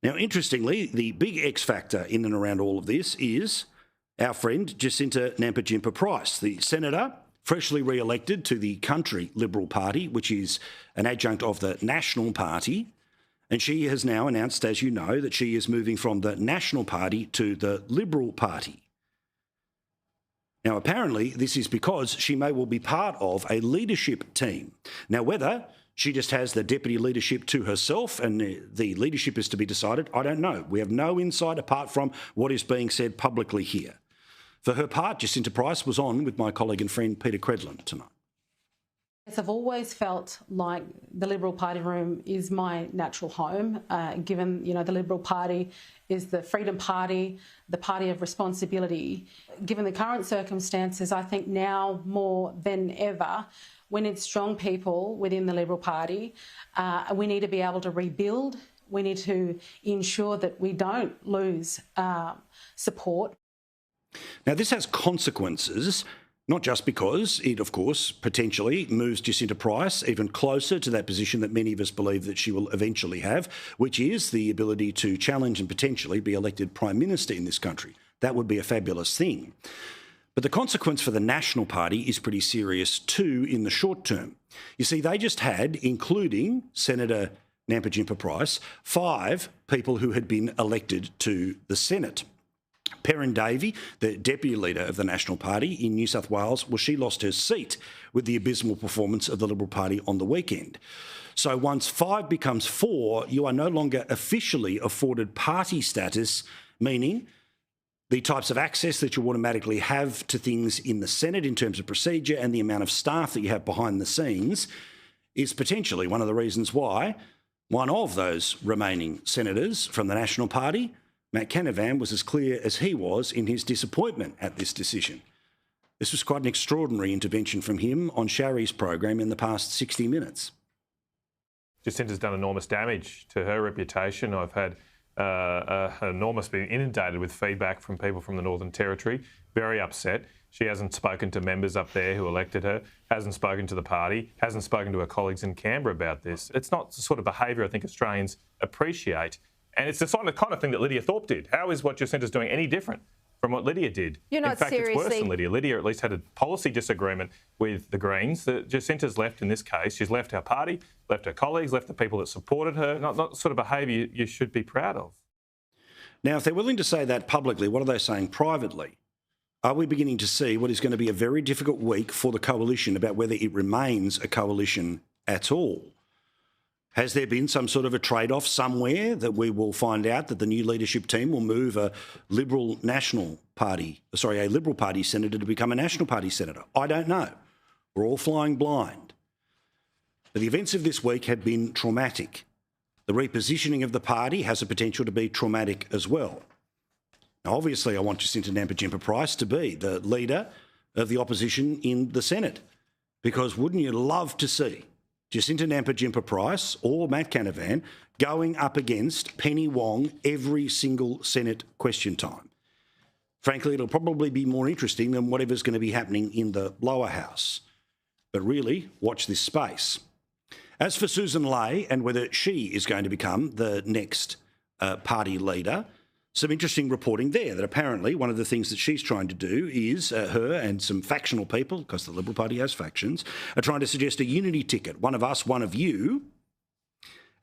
Now, interestingly, the big X factor in and around all of this is our friend Jacinta Price, the senator freshly re-elected to the Country Liberal Party, which is an adjunct of the National Party. And she has now announced, as you know, that she is moving from the National Party to the Liberal Party. Now, apparently, this is because she may well be part of a leadership team. Now, whether she just has the deputy leadership to herself and the leadership is to be decided, I don't know. We have no insight apart from what is being said publicly here. For her part, Jacinta Price was on with my colleague and friend Peter Credlin tonight. Yes, I've always felt like the Liberal Party room is my natural home, given, the Liberal Party is the freedom party, the party of responsibility. Given the current circumstances, I think now more than ever, we need strong people within the Liberal Party. We need to be able to rebuild. We need to ensure that we don't lose support. Now, this has consequences, not just because it, of course, potentially moves Jacinta Price even closer to that position that many of us believe that she will eventually have, which is the ability to challenge and potentially be elected Prime Minister in this country. That would be a fabulous thing. But the consequence for the National Party is pretty serious too in the short term. You see, they just had, including Senator Nampa Price, 5 people who had been elected to the Senate. Perrin Davey, the deputy leader of the National Party in New South Wales, well, she lost her seat with the abysmal performance of the Liberal Party on the weekend. So once 5 becomes 4, you are no longer officially afforded party status, meaning the types of access that you automatically have to things in the Senate in terms of procedure and the amount of staff that you have behind the scenes is potentially one of the reasons why one of those remaining senators from the National Party, Matt Canavan, was as clear as he was in his disappointment at this decision. This was quite an extraordinary intervention from him on Sharry's program in the past 60 minutes. Jacinta's done enormous damage to her reputation. I've had been inundated with feedback from people from the Northern Territory, very upset. She hasn't spoken to members up there who elected her, hasn't spoken to the party, hasn't spoken to her colleagues in Canberra about this. It's not the sort of behaviour I think Australians appreciate. And it's the kind of thing that Lydia Thorpe did. How is what Jacinta's doing any different from what Lydia did? You're not in fact, seriously... it's worse than Lydia. Lydia at least had a policy disagreement with the Greens. Jacinta's left in this case. She's left our party, left her colleagues, left the people that supported her. Not sort of behaviour you should be proud of. Now, if they're willing to say that publicly, what are they saying privately? Are we beginning to see what is going to be a very difficult week for the coalition about whether it remains a coalition at all? Has there been some sort of a trade-off somewhere that we will find out that the new leadership team will move a Liberal Party senator to become a National Party senator? I don't know. We're all flying blind. But the events of this week have been traumatic. The repositioning of the party has the potential to be traumatic as well. Now, obviously, I want Jacinta Price to be the leader of the opposition in the Senate, because wouldn't you love to see Jacinta Price or Matt Canavan going up against Penny Wong every single Senate question time? Frankly, it'll probably be more interesting than whatever's going to be happening in the lower house. But really, watch this space. As for Susan Ley and whether she is going to become the next party leader, some interesting reporting there that apparently one of the things that she's trying to do is her and some factional people, because the Liberal Party has factions, are trying to suggest a unity ticket, one of us, one of you.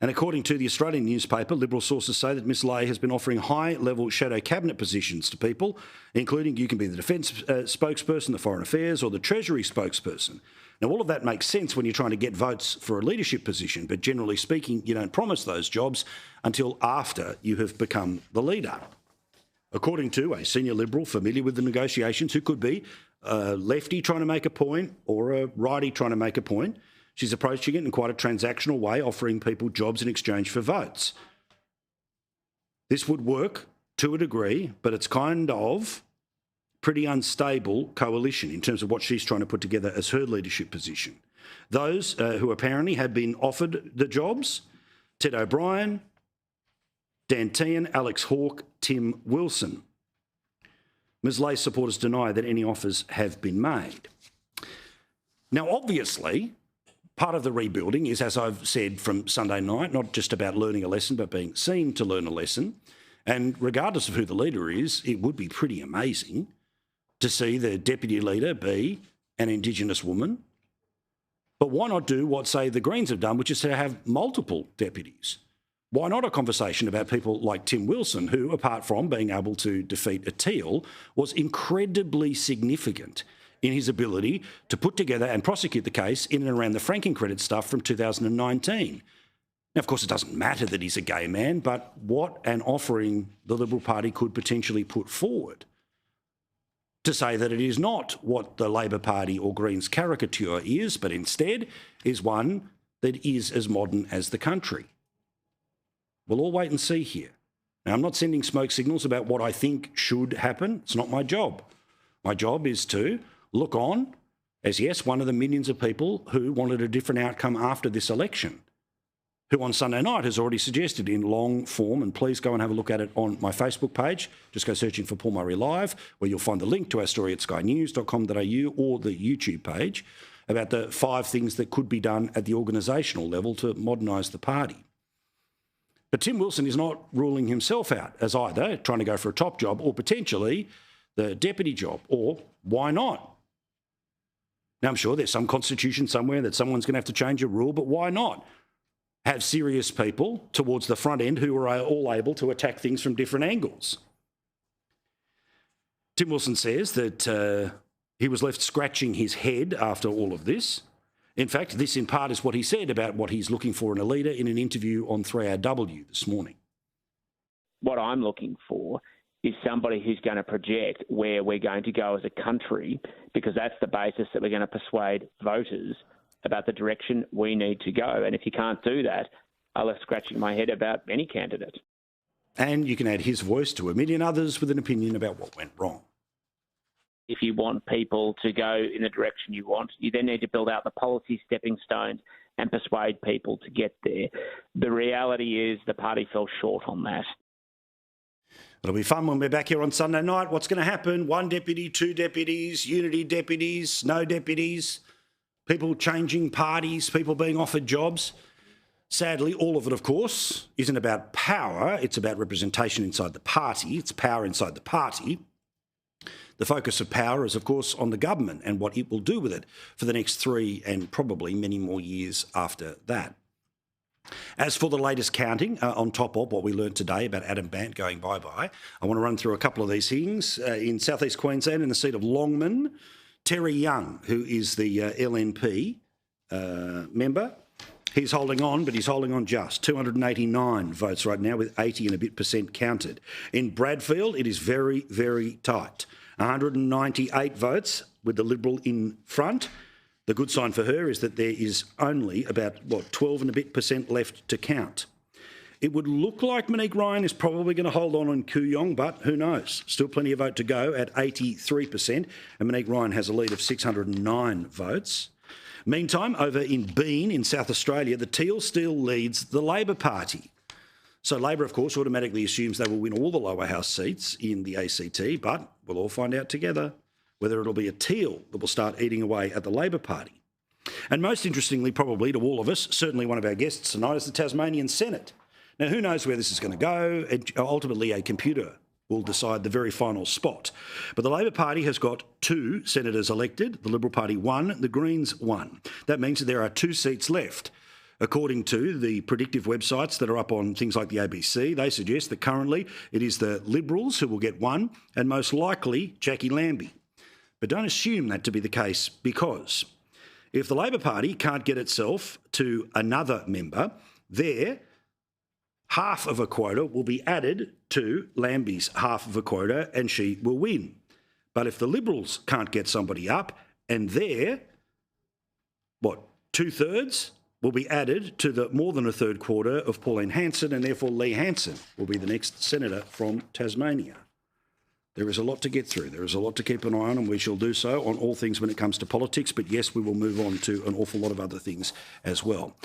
And according to the Australian newspaper, Liberal sources say that Ms Ley has been offering high-level shadow cabinet positions to people, including you can be the Defence spokesperson, the Foreign Affairs or the Treasury spokesperson. Now, all of that makes sense when you're trying to get votes for a leadership position, but generally speaking, you don't promise those jobs until after you have become the leader. According to a senior Liberal familiar with the negotiations, who could be a lefty trying to make a point or a righty trying to make a point, she's approaching it in quite a transactional way, offering people jobs in exchange for votes. This would work to a degree, but it's kind of pretty unstable coalition in terms of what she's trying to put together as her leadership position. Those who apparently have been offered the jobs, Ted O'Brien, Dan Tehan, Alex Hawke, Tim Wilson. Ms Ley's supporters deny that any offers have been made. Now, obviously, part of the rebuilding is, as I've said from Sunday night, not just about learning a lesson, but being seen to learn a lesson. And regardless of who the leader is, it would be pretty amazing to see the deputy leader be an Indigenous woman. But why not do what, say, the Greens have done, which is to have multiple deputies? Why not a conversation about people like Tim Wilson, who, apart from being able to defeat a Teal, was incredibly significant in his ability to put together and prosecute the case in and around the franking credit stuff from 2019. Now, of course, it doesn't matter that he's a gay man, but what an offering the Liberal Party could potentially put forward to say that it is not what the Labor Party or Greens caricature is, but instead is one that is as modern as the country. We'll all wait and see here. Now, I'm not sending smoke signals about what I think should happen. It's not my job. My job is to look on as, yes, one of the millions of people who wanted a different outcome after this election, who on Sunday night has already suggested in long form, and please go and have a look at it on my Facebook page. Just go searching for Paul Murray Live, where you'll find the link to our story at skynews.com.au or the YouTube page about the 5 things that could be done at the organisational level to modernise the party. But Tim Wilson is not ruling himself out as either trying to go for a top job or potentially the deputy job, or why not? Now, I'm sure there's some constitution somewhere that someone's going to have to change a rule, but why not have serious people towards the front end who are all able to attack things from different angles? Tim Wilson says that he was left scratching his head after all of this. In fact, this in part is what he said about what he's looking for in a leader in an interview on 3RW this morning. What I'm looking for is somebody who's going to project where we're going to go as a country, because that's the basis that we're going to persuade voters about the direction we need to go. And if you can't do that, I'm left scratching my head about any candidate. And you can add his voice to a million others with an opinion about what went wrong. If you want people to go in the direction you want, you then need to build out the policy stepping stones and persuade people to get there. The reality is the party fell short on that. It'll be fun when we're back here on Sunday night. What's going to happen? 1 deputy, 2 deputies, unity deputies, no deputies, people changing parties, people being offered jobs. Sadly, all of it, of course, isn't about power. It's about representation inside the party. It's power inside the party. The focus of power is, of course, on the government and what it will do with it for the next 3 and probably many more years after that. As for the latest counting, on top of what we learned today about Adam Bandt going bye-bye, I want to run through a couple of these things. In southeast Queensland, in the seat of Longman, Terry Young, who is the LNP member, he's holding on, but he's holding on just 289 votes right now, with 80 and a bit % counted. In Bradfield, it is very, very tight. 198 votes with the Liberal in front. The good sign for her is that there is only about, 12 and a bit % left to count. It would look like Monique Ryan is probably going to hold on Kooyong, but who knows? Still plenty of vote to go at 83%, and Monique Ryan has a lead of 609 votes. Meantime, over in Bean in South Australia, the Teal still leads the Labor Party. So Labor, of course, automatically assumes they will win all the lower house seats in the ACT, but we'll all find out together whether it'll be a Teal that will start eating away at the Labor Party. And most interestingly, probably to all of us, certainly one of our guests tonight, is the Tasmanian Senate. Now, who knows where this is going to go? Ultimately, a computer will decide the very final spot. But the Labor Party has got 2 senators elected, the Liberal Party 1, the Greens 1. That means that there are 2 seats left. According to the predictive websites that are up on things like the ABC, they suggest that currently it is the Liberals who will get 1, and most likely Jackie Lambie. But don't assume that to be the case, because if the Labor Party can't get itself to another member, their half of a quota will be added to Lambie's half of a quota and she will win. But if the Liberals can't get somebody up, and their, 2/3 will be added to the more than a third quota of Pauline Hanson, and therefore Lee Hanson will be the next senator from Tasmania. There is a lot to get through. There is a lot to keep an eye on, and we shall do so on all things when it comes to politics. But yes, we will move on to an awful lot of other things as well.